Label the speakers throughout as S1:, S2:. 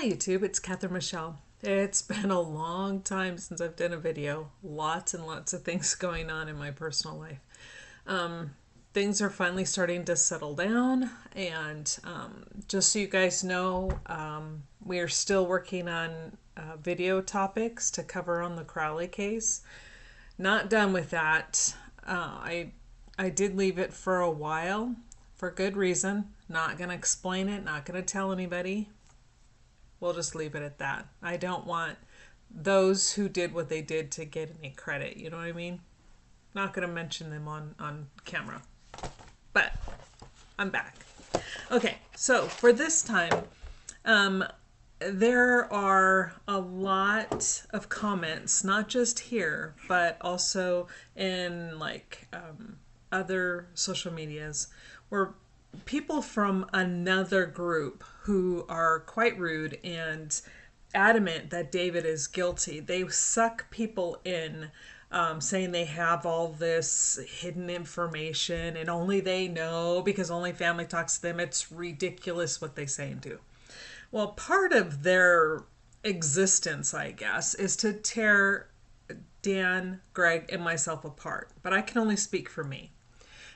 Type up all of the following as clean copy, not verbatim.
S1: Hi YouTube, it's Michele. It's been a long time since I've done a video. Lots and lots of things going on in my personal life. Things are finally starting to settle down, and just so you guys know, we are still working on video topics to cover on the Crowley case. Not done with that. I did leave it for a while for good reason. Not going to explain it, not going to tell anybody. We'll just leave it at that. I don't want those who did what they did to get any credit. You know what I mean? Not going to mention them on camera. But I'm back. Okay, so for this time, there are a lot of comments, not just here, but also in other social medias, where people from another group who are quite rude and adamant that David is guilty. They suck people in, saying they have all this hidden information and only they know because only family talks to them. It's ridiculous what they say and do. Well, part of their existence, I guess, is to tear Dan, Greg, and myself apart. But I can only speak for me.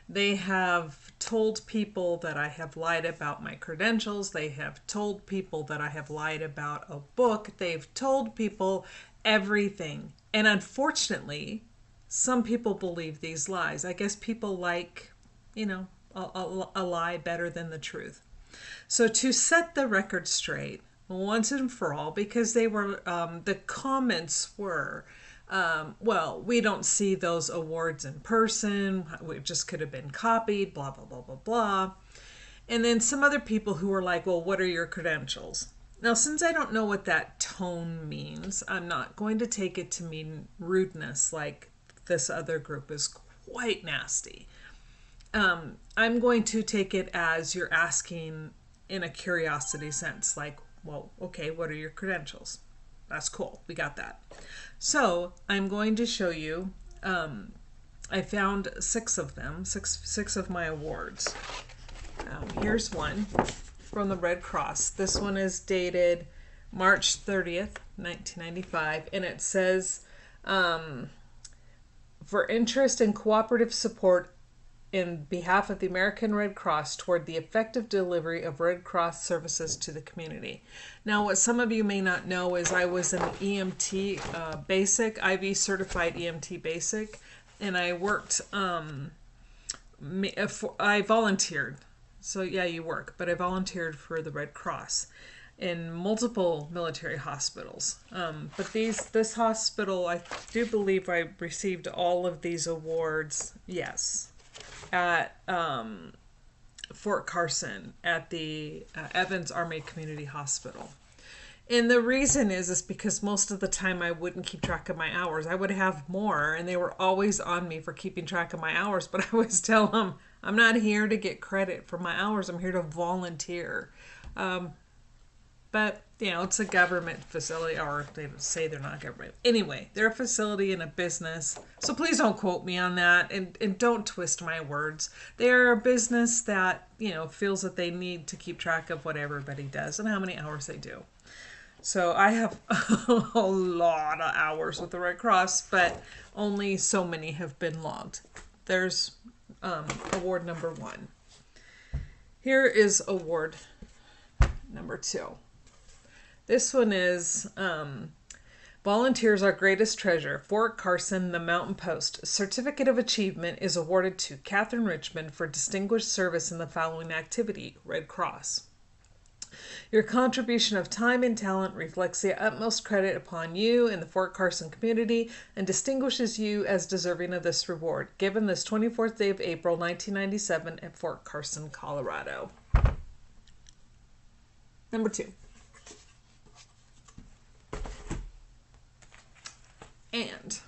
S1: They have told people that I have lied about my credentials. They have told people that I have lied about a book. They've told people everything. And unfortunately, some people believe these lies. I guess people like, a lie better than the truth. So to set the record straight once and for all, because they were, the comments were, well, we don't see those awards in person. It just could have been copied, blah, blah, blah, blah, blah. And then some other people who were like, well, what are your credentials? Now, since I don't know what that tone means, I'm not going to take it to mean rudeness like this other group is quite nasty. I'm going to take it as you're asking in a curiosity sense, like, well, okay, what are your credentials? That's cool. We got that. So I'm going to show you, I found 6 of them, six of my awards. Here's one from the Red Cross. This one is dated March 30th, 1995, and it says, for interest and cooperative support in behalf of the American Red Cross toward the effective delivery of Red Cross services to the community. Now, what some of you may not know is I was an EMT basic, IV certified EMT basic, and I worked, I volunteered. So yeah, you work, but I volunteered for the Red Cross in multiple military hospitals. But this hospital, I do believe I received all of these awards, yes, at Fort Carson at the Evans Army Community Hospital. And the reason is because most of the time I wouldn't keep track of my hours. I would have more, and they were always on me for keeping track of my hours, but I always tell them, I'm not here to get credit for my hours. I'm here to volunteer. But, it's a government facility, or they say they're not government. Anyway, they're a facility and a business. So please don't quote me on that, and don't twist my words. They're a business that, feels that they need to keep track of what everybody does and how many hours they do. So I have a lot of hours with the Red Cross, but only so many have been logged. There's award number 1. Here is award number 2. This one is Volunteers Our Greatest Treasure, Fort Carson, the Mountain Post. Certificate of Achievement is awarded to Catherine Richmond for distinguished service in the following activity, Red Cross. Your contribution of time and talent reflects the utmost credit upon you in the Fort Carson community and distinguishes you as deserving of this reward, given this 24th day of April, 1997 at Fort Carson, Colorado. Number 2. And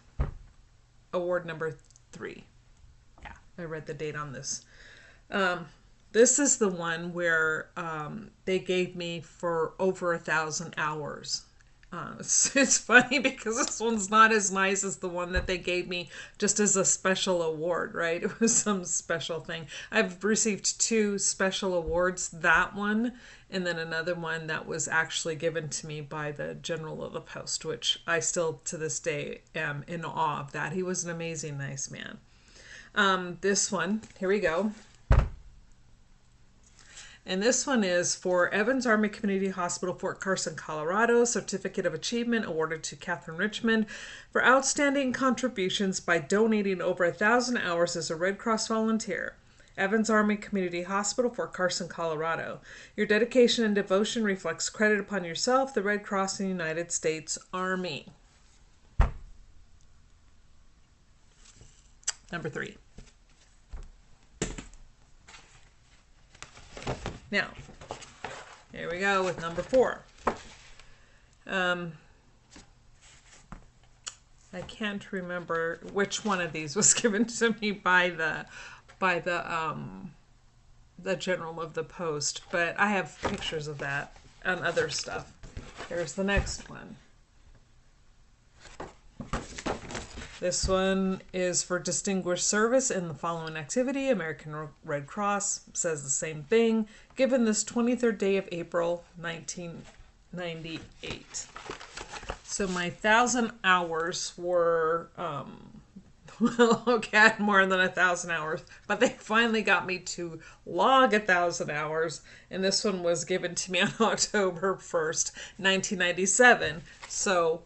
S1: award number 3. Yeah, I read the date on this. This is the one where they gave me for over 1,000 hours. It's funny because this one's not as nice as the one that they gave me just as a special award, right? It was some special thing. I've received two special awards, that one, and then another one that was actually given to me by the General of the Post, which I still to this day am in awe of that. He was an amazing, nice man. This one, here we go. And this one is for Evans Army Community Hospital, Fort Carson, Colorado. Certificate of Achievement awarded to Catherine Richmond for outstanding contributions by donating over 1,000 hours as a Red Cross volunteer. Evans Army Community Hospital, Fort Carson, Colorado. Your dedication and devotion reflects credit upon yourself, the Red Cross, and United States Army. Number 3. Now, here we go with number 4. I can't remember which one of these was given to me by the General of the Post, but I have pictures of that and other stuff. Here's the next one. This one is for distinguished service in the following activity. American Red Cross says the same thing. Given this 23rd day of April, 1998. So my 1,000 hours were, well, okay, I had more than 1,000 hours, but they finally got me to log 1,000 hours, and this one was given to me on October 1st, 1997. So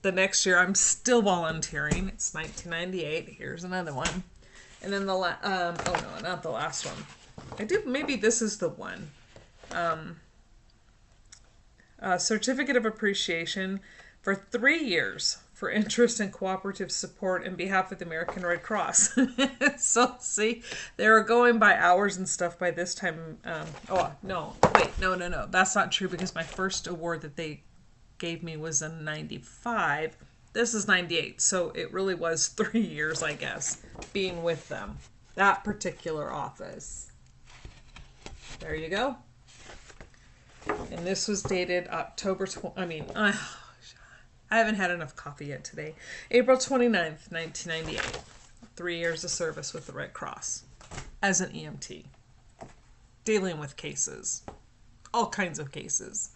S1: the next year I'm still volunteering. It's 1998. Here's another one. And then oh no, not the last one. Maybe this is the one. Certificate of Appreciation for 3 years for interest and cooperative support in behalf of the American Red Cross. So see, they were going by hours and stuff by this time. No. That's not true because my first award that they gave me was in 95. This is 98. So it really was 3 years, I guess, being with them. That particular office. There you go. And this was dated October, I haven't had enough coffee yet today. April 29th, 1998. 3 years of service with the Red Cross as an EMT. Dealing with cases. All kinds of cases.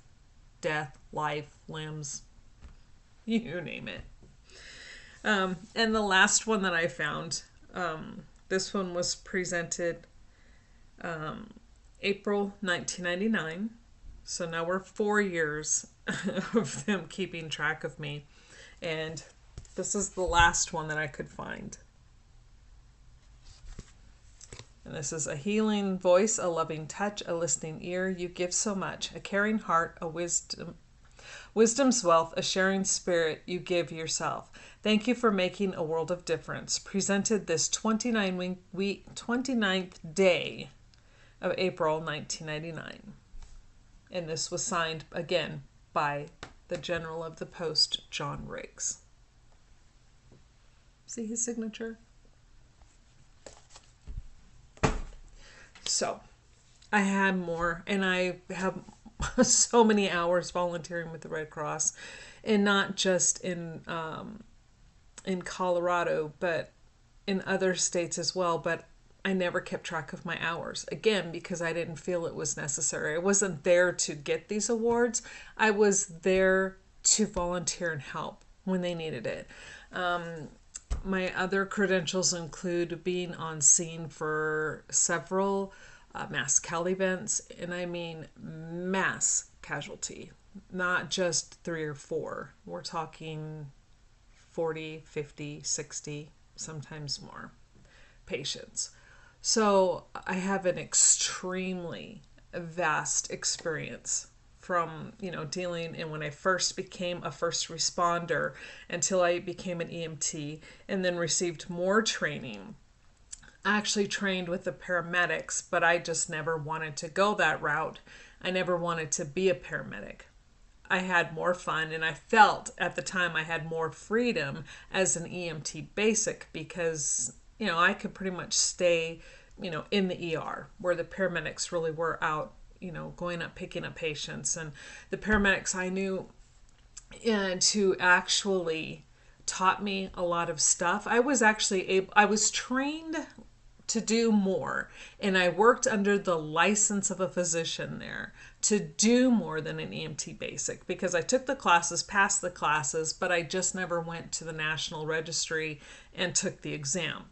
S1: Death, life, limbs, you name it. And the last one that I found, this one was presented April 1999. So now we're 4 years of them keeping track of me. And this is the last one that I could find. And this is a healing voice, a loving touch, a listening ear. You give so much. A caring heart, a wisdom's wealth, a sharing spirit. You give yourself. Thank you for making a world of difference. Presented this 29th day of April 1999. And this was signed again by the General of the Post, John Riggs. See his signature? So, I had more, and I have so many hours volunteering with the Red Cross, and not just in Colorado, but in other states as well. But I never kept track of my hours, again, because I didn't feel it was necessary. I wasn't there to get these awards. I was there to volunteer and help when they needed it. My other credentials include being on scene for several mass cal events, and I mean mass casualty, not just 3 or 4. We're talking 40, 50, 60, sometimes more patients. So I have an extremely vast experience from, dealing, and when I first became a first responder until I became an EMT and then received more training. I actually trained with the paramedics, but I just never wanted to go that route. I never wanted to be a paramedic. I had more fun, and I felt at the time I had more freedom as an EMT basic because, I could pretty much stay, in the ER where the paramedics really were out, going up, picking up patients. And the paramedics, I knew and who actually taught me a lot of stuff. I was trained to do more, and I worked under the license of a physician there to do more than an EMT basic because I took the classes, passed the classes, but I just never went to the National Registry and took the exam.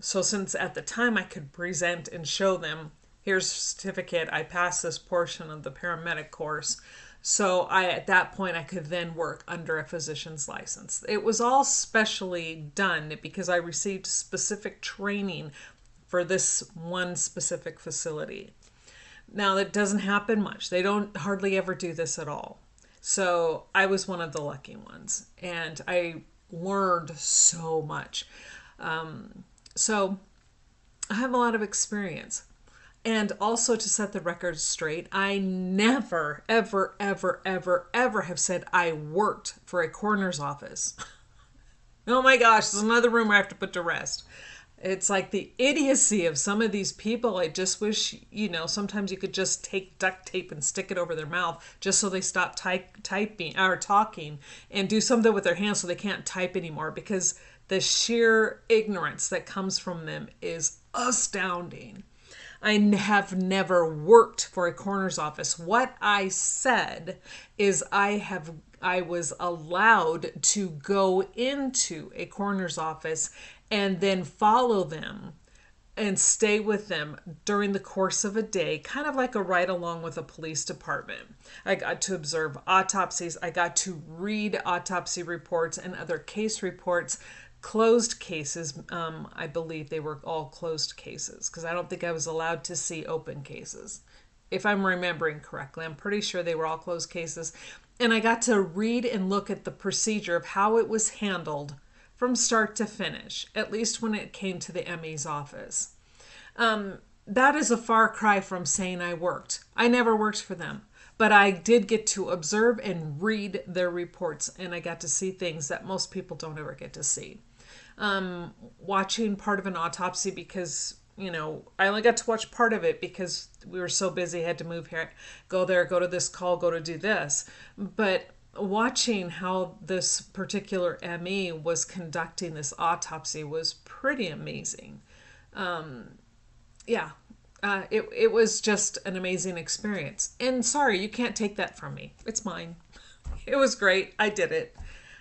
S1: So since at the time I could present and show them, here's a certificate, I passed this portion of the paramedic course. So at that point I could then work under a physician's license. It was all specially done because I received specific training for this one specific facility. Now that doesn't happen much. They don't hardly ever do this at all. So I was one of the lucky ones, and I learned so much. So I have a lot of experience. And also to set the record straight, I never, ever, ever, ever, ever have said I worked for a coroner's office. Oh my gosh, there's another room I have to put to rest. It's like the idiocy of some of these people. I just wish, sometimes you could just take duct tape and stick it over their mouth just so they stop typing or talking, and do something with their hands so they can't type anymore, because the sheer ignorance that comes from them is astounding. I have never worked for a coroner's office. What I said is I was allowed to go into a coroner's office and then follow them and stay with them during the course of a day, kind of like a ride along with a police department. I got to observe autopsies. I got to read autopsy reports and other case reports. Closed cases, I believe they were all closed cases, because I don't think I was allowed to see open cases. If I'm remembering correctly, I'm pretty sure they were all closed cases. And I got to read and look at the procedure of how it was handled from start to finish, at least when it came to the ME's office. That is a far cry from saying I worked. I never worked for them. But I did get to observe and read their reports, and I got to see things that most people don't ever get to see. Watching part of an autopsy, because I only got to watch part of it because we were so busy, had to move here, go there, go to this call, go to do this. But watching how this particular ME was conducting this autopsy was pretty amazing. It was just an amazing experience. And sorry, you can't take that from me. It's mine. It was great. I did it.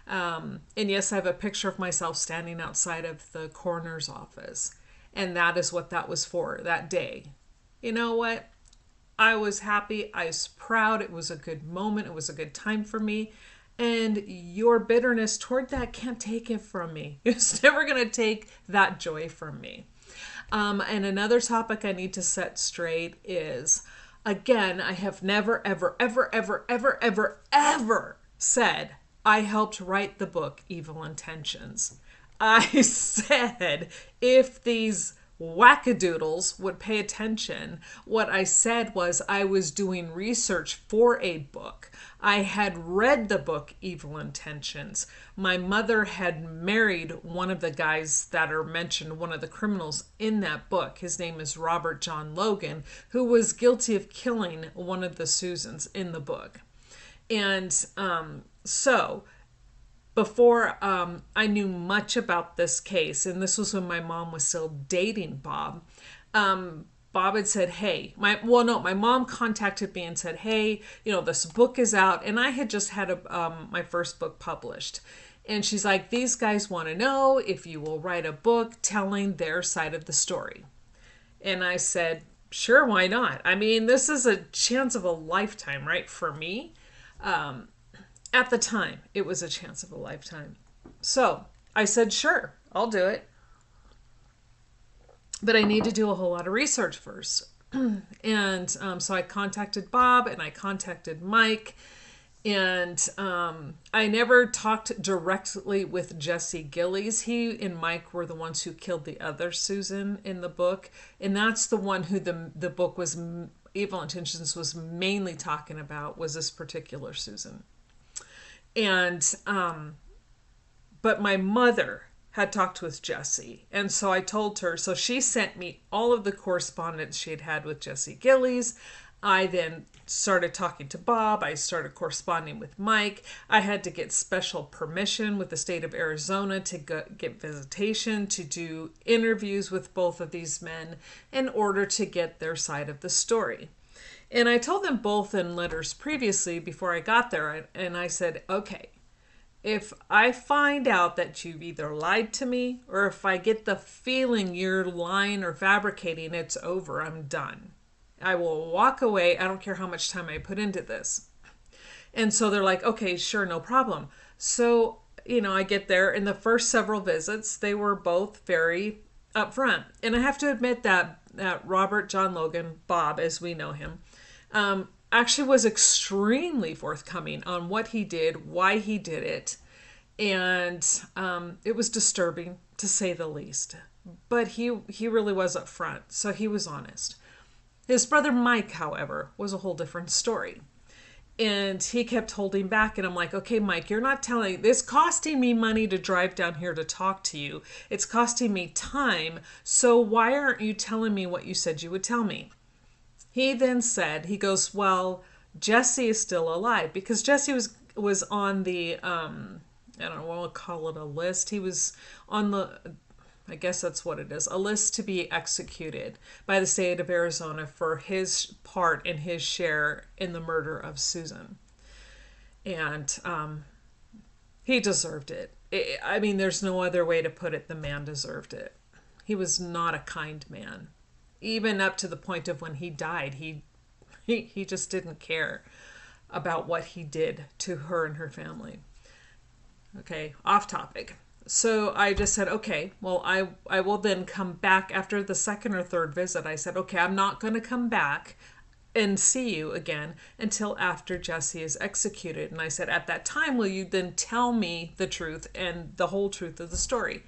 S1: And yes, I have a picture of myself standing outside of the coroner's office. And that is what that was for that day. You know what? I was happy. I was proud. It was a good moment. It was a good time for me. And your bitterness toward that can't take it from me. It's never going to take that joy from me. And another topic I need to set straight is, again, I have never, ever, ever, ever, ever, ever, ever said I helped write the book Evil Intentions. I said if these wackadoodles would pay attention, what I said was I was doing research for a book. I had read the book Evil Intentions. My mother had married one of the guys that are mentioned, one of the criminals in that book. His name is Robert John Logan, who was guilty of killing one of the Susans in the book. And so before I knew much about this case, and this was when my mom was still dating Bob, Bob had said, hey, my mom contacted me and said, hey, this book is out. And I had just had my first book published. And she's like, these guys want to know if you will write a book telling their side of the story. And I said, sure, why not? I mean, this is a chance of a lifetime, right, for me. At the time, it was a chance of a lifetime. So I said, sure, I'll do it. But I need to do a whole lot of research first. And so I contacted Bob and I contacted Mike. And I never talked directly with Jesse Gillies. He and Mike were the ones who killed the other Susan in the book. And that's the one who the book was, Evil Intentions was mainly talking about, was this particular Susan. And, but my mother had talked with Jesse. And so I told her, so she sent me all of the correspondence she had had with Jesse Gillies. I then started talking to Bob. I started corresponding with Mike. I had to get special permission with the state of Arizona to get visitation, to do interviews with both of these men in order to get their side of the story. And I told them both in letters previously before I got there, and I said, okay, if I find out that you've either lied to me or if I get the feeling you're lying or fabricating, it's over. I'm done. I will walk away. I don't care how much time I put into this. And so they're like, okay, sure, no problem. So, I get there. In the first several visits, they were both very upfront. And I have to admit that Robert John Logan, Bob, as we know him, actually was extremely forthcoming on what he did, why he did it. And it was disturbing, to say the least. But he really was upfront, so he was honest. His brother Mike, however, was a whole different story. And he kept holding back. And I'm like, okay, Mike, you're not telling. It's costing me money to drive down here to talk to you. It's costing me time. So why aren't you telling me what you said you would tell me? He then said, he goes, well, Jesse is still alive. Because Jesse was on the, I don't know, we'll call it a list. He was on the, I guess that's what it is, a list to be executed by the state of Arizona for his part and his share in the murder of Susan. And he deserved it. I mean, there's no other way to put it. The man deserved it. He was not a kind man. Even up to the point of when he died, he just didn't care about what he did to her and her family. Okay, off topic. So I just said, okay, well, I will then come back after the second or third visit. I said, okay, I'm not going to come back and see you again until after Jesse is executed. And I said, at that time, will you then tell me the truth and the whole truth of the story?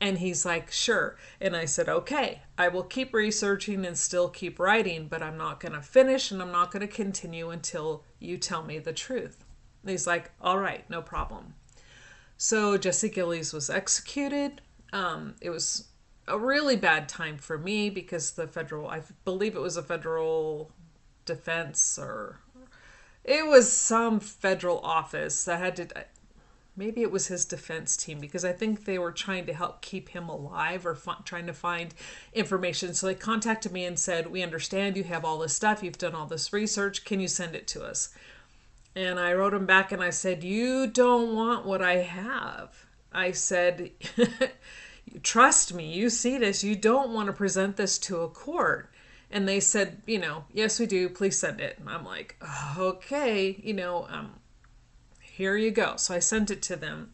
S1: And he's like, sure. And I said, okay, I will keep researching and still keep writing, but I'm not going to finish and I'm not going to continue until you tell me the truth. And he's like, all right, no problem. So Jesse Gillies was executed. It was a really bad time for me because I believe it was a federal defense, or it was some federal office that had to, maybe it was his defense team, because I think they were trying to help keep him alive or trying to find information. So they contacted me and said, we understand you have all this stuff. You've done all this research. Can you send it to us? And I wrote him back and I said, you don't want what I have. I said, trust me, you see this. You don't want to present this to a court. And they said, yes, we do. Please send it. And I'm like, okay, here you go. So I sent it to them.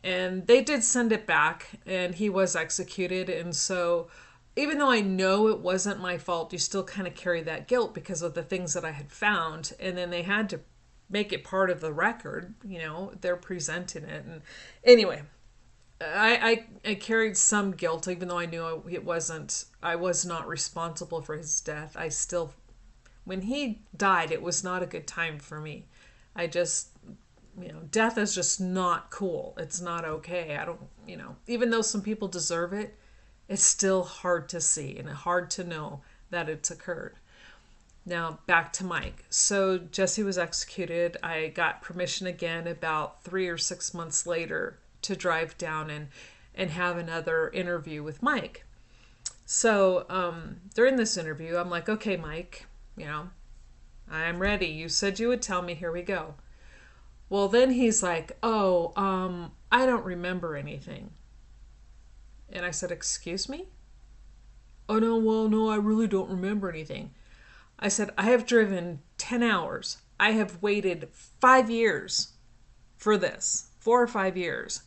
S1: And they did send it back. And he was executed. And so even though I know it wasn't my fault, you still kind of carry that guilt because of the things that I had found. And then they had to make it part of the record, they're presenting it. And anyway, I carried some guilt, even though I knew I was not responsible for his death. I still, when he died, it was not a good time for me. I just, death is just not cool. It's not okay. I don't, even though some people deserve it, it's still hard to see and hard to know that it's occurred. Now, back to Mike. So Jesse was executed. I got permission again about 3 or 6 months later to drive down and have another interview with Mike. So during this interview, I'm like, okay, Mike, I'm ready. You said you would tell me. Here we go. Well, then he's like, I don't remember anything. And I said, excuse me? Oh, no, I really don't remember anything. I said, I have driven 10 hours. I have waited 5 years for this, 4 or 5 years.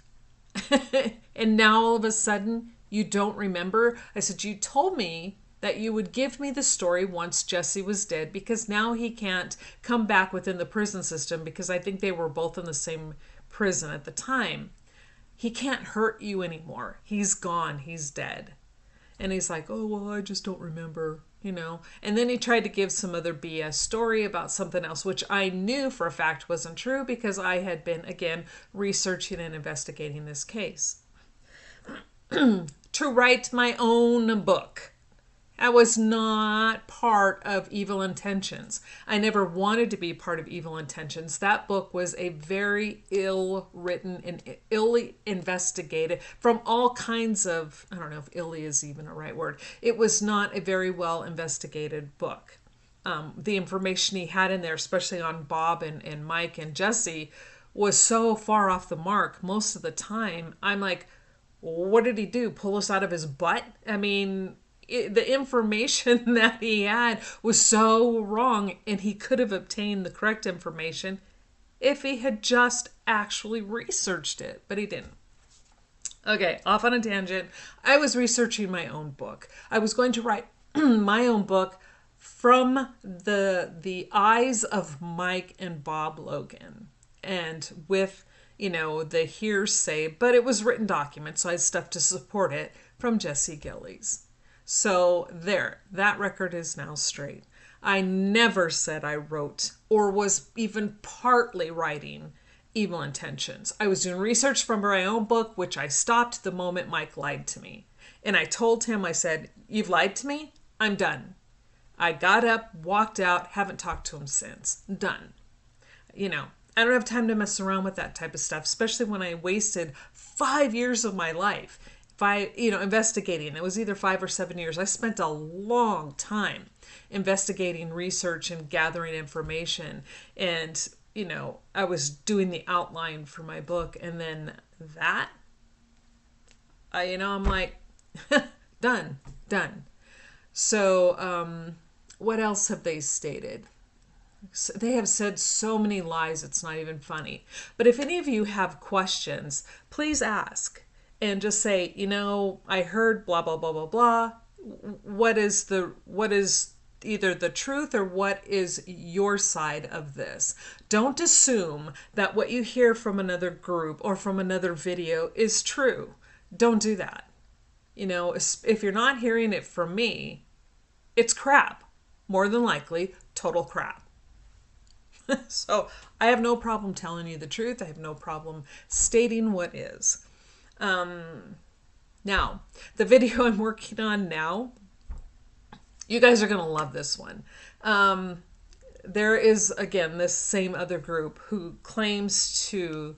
S1: And now all of a sudden you don't remember? I said, you told me that you would give me the story once Jesse was dead, because now he can't come back within the prison system, because I think they were both in the same prison at the time. He can't hurt you anymore. He's gone. He's dead. And he's like, oh, well, I just don't remember. And then he tried to give some other BS story about something else, which I knew for a fact wasn't true because I had been, again, researching and investigating this case. To write my own book. I was not part of Evil Intentions. I never wanted to be part of Evil Intentions. That book was a very ill written and illy investigated from all kinds of, I don't know if illy is even a right word. It was not a very well investigated book. The information he had in there, especially on Bob and Mike and Jesse, was so far off the mark most of the time. I'm like, what did he do? Pull us out of his butt? I mean, the information that he had was so wrong, and he could have obtained the correct information if he had just actually researched it, but he didn't. Okay, off on a tangent. I was researching my own book. I was going to write my own book from the eyes of Mike and Bob Logan, and with the hearsay, but it was written document, so I had stuff to support it from Jesse Gillies. So there, that record is now straight. I never said I wrote or was even partly writing Evil Intentions. I was doing research from my own book, which I stopped the moment Mike lied to me. And I told him, I said, "You've lied to me? I'm done." I got up, walked out, haven't talked to him since. Done. I don't have time to mess around with that type of stuff, especially when I wasted 5 years of my life investigating. It was either 5 or 7 years. I spent a long time investigating, research, and gathering information. And, I was doing the outline for my book. And then that, I'm like, done. So, what else have they stated? They have said so many lies, it's not even funny. But if any of you have questions, please ask and just say, I heard blah, blah, blah, blah, blah. What is either the truth or what is your side of this? Don't assume that what you hear from another group or from another video is true. Don't do that. If you're not hearing it from me, it's crap. More than likely, total crap. So I have no problem telling you the truth. I have no problem stating what is. Now, the video I'm working on now, you guys are going to love this one. There is, again, this same other group who purports to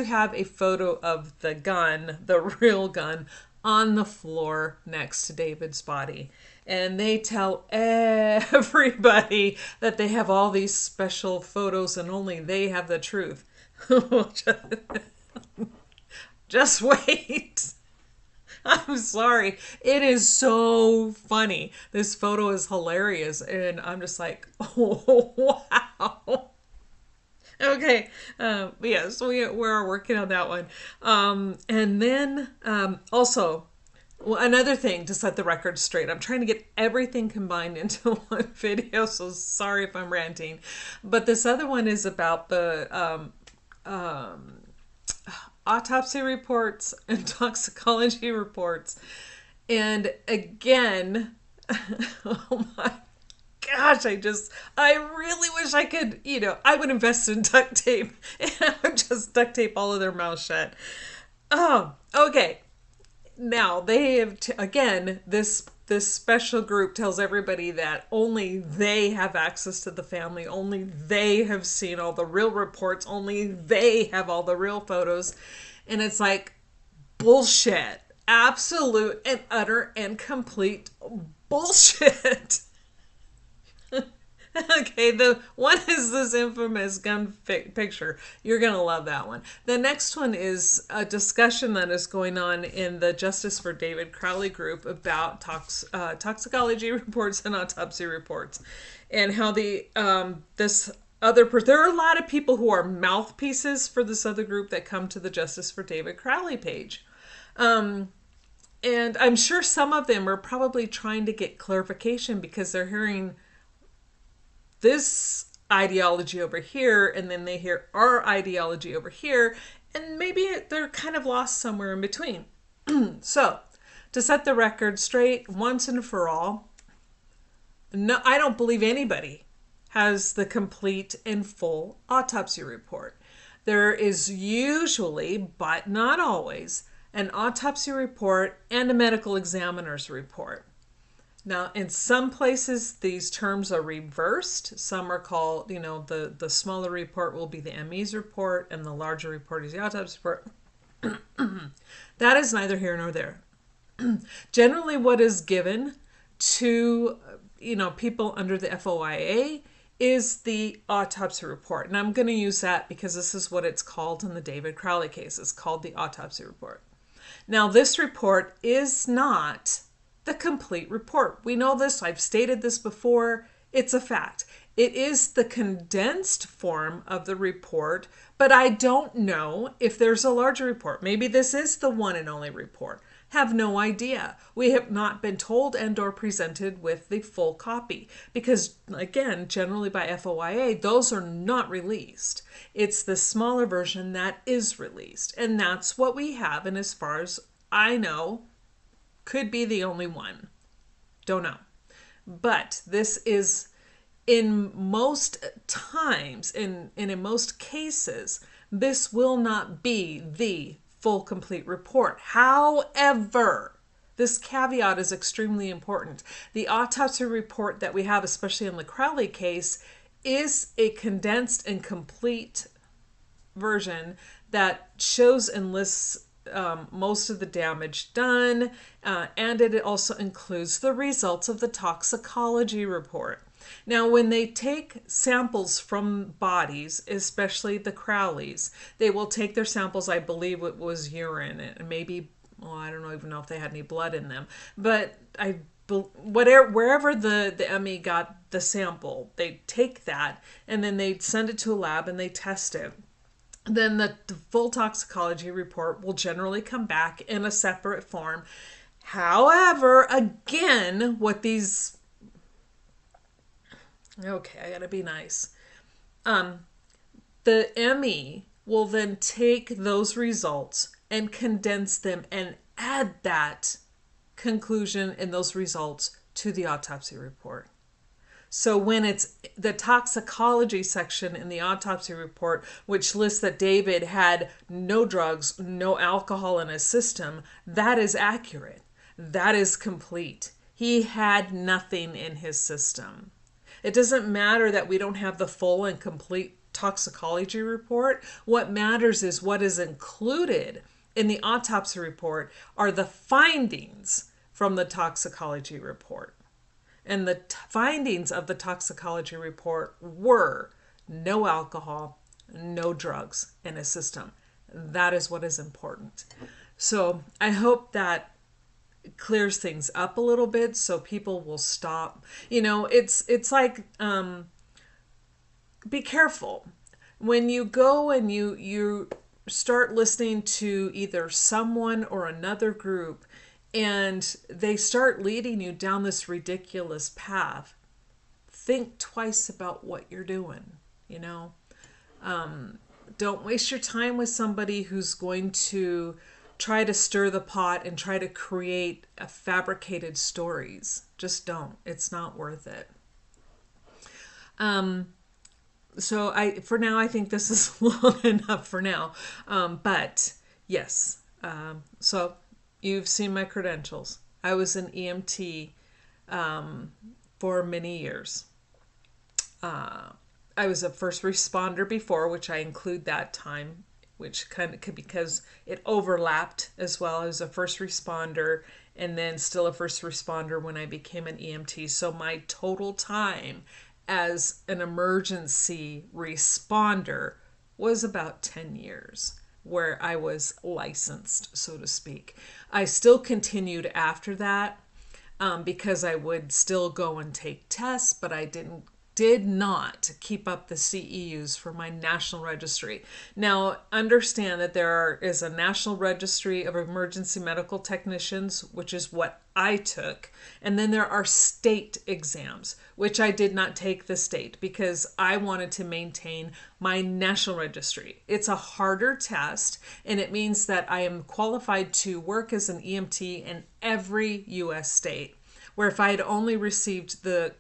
S1: have a photo of the gun, the real gun, on the floor next to David's body. And they tell everybody that they have all these special photos and only they have the truth. Just wait. I'm sorry. It is so funny. This photo is hilarious. And I'm just like, oh, wow. Okay. Yes, we're working on that one. And then also, well, another thing to set the record straight. I'm trying to get everything combined into one video, so sorry if I'm ranting. But this other one is about the autopsy reports and toxicology reports. And again, oh my gosh, I really wish I could, I would invest in duct tape and I would just duct tape all of their mouths shut. Oh, okay. Now, they have, again, this special group tells everybody that only they have access to the family, only they have seen all the real reports, only they have all the real photos. And it's like bullshit. Absolute and utter and complete bullshit. Okay, the one is this infamous gun picture. You're going to love that one. The next one is a discussion that is going on in the Justice for David Crowley group about toxicology reports and autopsy reports. And how there are a lot of people who are mouthpieces for this other group that come to the Justice for David Crowley page. And I'm sure some of them are probably trying to get clarification because they're hearing this ideology over here, and then they hear our ideology over here, and maybe they're kind of lost somewhere in between. So, to set the record straight once and for all, no, I don't believe anybody has the complete and full autopsy report. There is usually, but not always, an autopsy report and a medical examiner's report. Now, in some places, these terms are reversed. Some are called, the smaller report will be the ME's report, and the larger report is the autopsy report. That is neither here nor there. Generally, what is given to people under the FOIA is the autopsy report, and I'm going to use that because this is what it's called in the David Crowley case. It's called the autopsy report. Now, this report is not the complete report. We know this. I've stated this before. It's a fact. It is the condensed form of the report, but I don't know if there's a larger report. Maybe this is the one and only report. Have no idea. We have not been told and or presented with the full copy because, again, generally by FOIA, those are not released. It's the smaller version that is released, and that's what we have, and as far as I know, could be the only one. Don't know. But this is, in most times, in most cases, this will not be the full complete report. However, this caveat is extremely important. The autopsy report that we have, especially in the Crowley case, is a condensed and complete version that shows and lists most of the damage done, and it also includes the results of the toxicology report. Now, when they take samples from bodies, especially the Crowleys, they will take their samples, I believe it was urine, and maybe, I don't even know if they had any blood in them, but wherever the ME got the sample, they take that, and then they send it to a lab and they test it. Then the full toxicology report will generally come back in a separate form. However, again, what these... Okay, I gotta be nice. The ME will then take those results and condense them and add that conclusion and those results to the autopsy report. So when it's the toxicology section in the autopsy report, which lists that David had no drugs, no alcohol in his system, that is accurate. That is complete. He had nothing in his system. It doesn't matter that we don't have the full and complete toxicology report. What matters is what is included in the autopsy report are the findings from the toxicology report. And the findings of the toxicology report were no alcohol, no drugs in his system. That is what is important. So I hope that clears things up a little bit so people will stop. It's like, be careful. When you go and you start listening to either someone or another group, and they start leading you down this ridiculous path, think twice about what you're doing, Don't waste your time with somebody who's going to try to stir the pot and try to create fabricated stories. Just don't. It's not worth it. So for now, I think this is long enough for now. But yes, so you've seen my credentials. I was an EMT for many years. I was a first responder before, which I include that time, which kind of could, because it overlapped as well. I was a first responder and then still a first responder when I became an EMT. So my total time as an emergency responder was about 10 years, where I was licensed, so to speak. I still continued after that because I would still go and take tests, but I did not keep up the CEUs for my national registry. Now, understand that there is a National Registry of Emergency Medical Technicians, which is what I took, and then there are state exams, which I did not take the state because I wanted to maintain my national registry. It's a harder test, and it means that I am qualified to work as an EMT in every U.S. state, where if I had only received the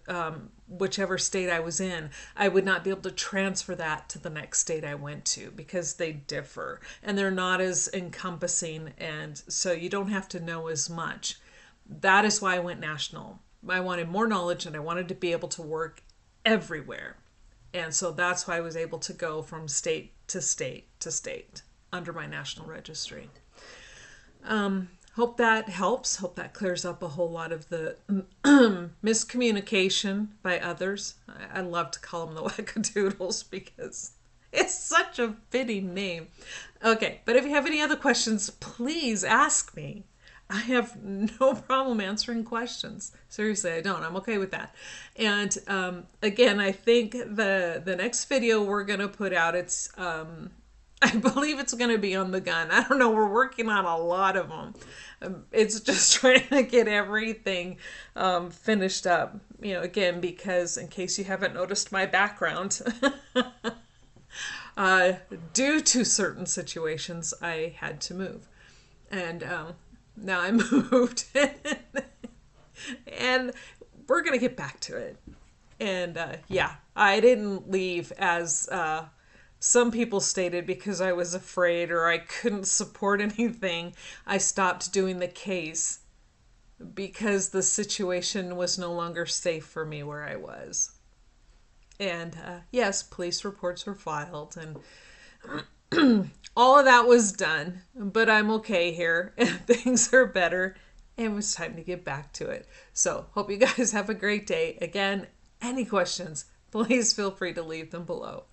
S1: whichever state I was in, I would not be able to transfer that to the next state I went to because they differ and they're not as encompassing, and so you don't have to know as much. That is why I went national. I wanted more knowledge, and I wanted to be able to work everywhere. And so that's why I was able to go from state to state to state under my national registry. Hope that helps. Hope that clears up a whole lot of the miscommunication by others. I love to call them the wackadoodles because it's such a fitting name. Okay, but if you have any other questions, please ask me. I have no problem answering questions. Seriously, I don't. I'm okay with that. And again, I think the next video we're going to put out, it's I believe it's going to be on the gun. I don't know. We're working on a lot of them. It's just trying to get everything finished up. You know, again, because in case you haven't noticed my background, due to certain situations, I had to move. And now I moved. And we're going to get back to it. And yeah, I didn't leave as some people stated because I was afraid or I couldn't support anything. I stopped doing the case because the situation was no longer safe for me where I was. And yes, police reports were filed and all of that was done, but I'm okay here and things are better and it was time to get back to it. So hope you guys have a great day. Again, any questions, please feel free to leave them below.